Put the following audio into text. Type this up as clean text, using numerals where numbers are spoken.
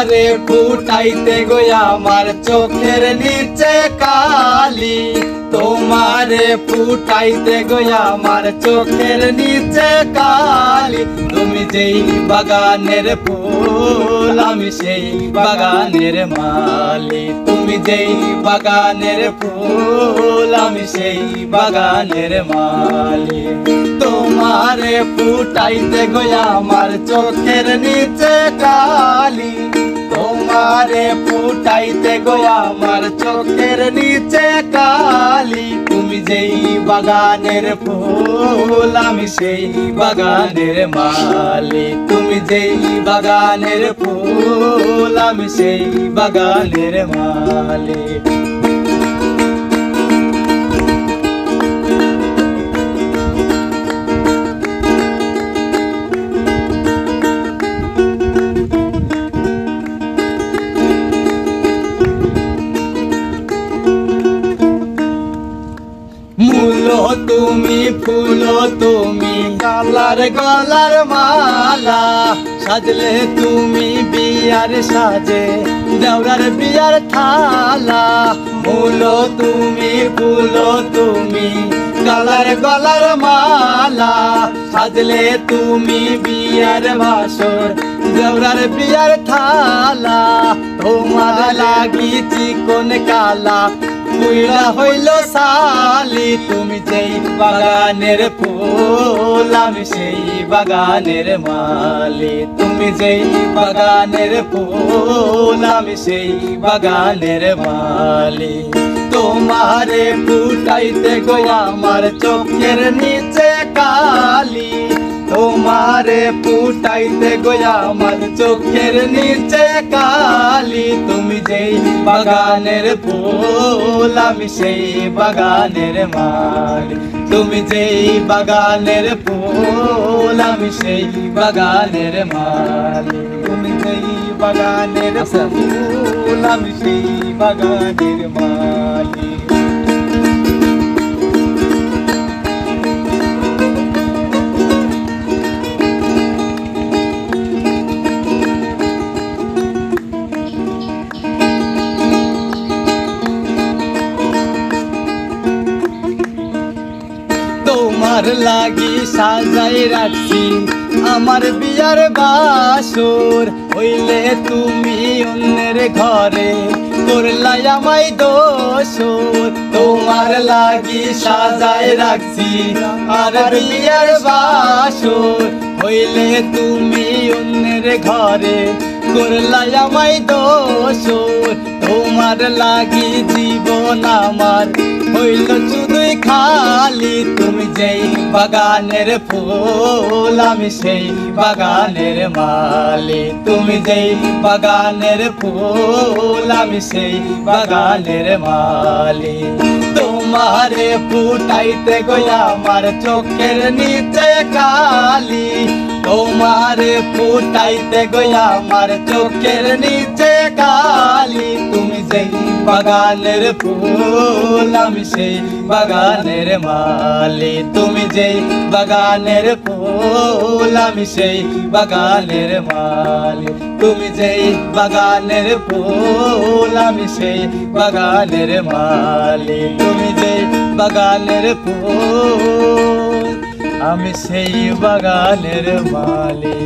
তোমারে ফুটাইতে গো আমার চোখের নিচে কালি, তোমারে ফুটাইতে গো আমার চোখের নিচে কালি। তুমি যেই বাগানের ফুল আমি সেই বাগানের মালি, তুমি যেই বাগানের ফুল আমি সেই বাগানের মালি। তোমারে ফুটাইতে গো আমার চোখের নিচে কালি, তোমারে ফুটাইতে গো আমার চোখের নিচে কালি। তুমি যেই বাগানের ফুল আমি সেই বাগানের মালি, তুমি যেই বাগানের ফুল আমি সেই বাগানের মালি। মূলো তুমি ফুলো তুমি গলার গলার মালা, সাজলে তুমি বিয়ার সাজে দেওরার বিয়ার থালা। মূলো তুমি ফুলো তুমি গলার গলার মালা, সাজলে তুমি বিয়ার বাসর দেওরার বিয়ার থালা। তোমার লাগি চিকন কালা পুইলা হইল সালি, তুমি যেই বাগানের ফুল আমি সেই বাগানের মালি, তুমি যেই বাগানের ফুল আমি সেই বাগানের মালি। তোমারে ফুটাইতে গো আমার চোখের নিচে কালি, তোমারে ফুটাইতে গো আমার চোখের নিচে কালি। তুমি যেই বাগানের ফুল আমি সেই বাগানের মালি, তুমি যেই বাগানের ফুল আমি সেই বাগানের মালি, তুমি যেই বাগানের ফুল আমি সেই বাগানের মালি। তোমার লাগি সাজাই রাখছি আমার বিয়ার বাসর, হইলে তুমি অন্যের ঘরে করলাই আমায় দোসর। তোমার লাগি সাজাই রাখছি আর বিয়ার বাসর, হইলে তুমি অন্যের ঘরে করলাই আমায় দোসর। তোমার লাগি জীবন আমার হইল শুধুই খালি, তুমি যেই বাগানের ফুল আমি সেই বাগানের মালি, তুমি যেই বাগানের ফুল আমি সেই বাগানের মালি। তোমারে ফুটাইতে গো আমার চোখের নিচে কালি, তোমারে ফুটাইতে গো আমার চোখের নিচে কালি। তুমি যেই বাগানের ফুল আমি সেই বাগানের মালি, তুমি যেই বাগানের ফুল আমি সেই বাগানের মালি, তুমি যেই বাগানের ফুল আমি সেই বাগানের মালি, তুমি যেই বাগানের ফুল আমি সেই বাগানের মালি।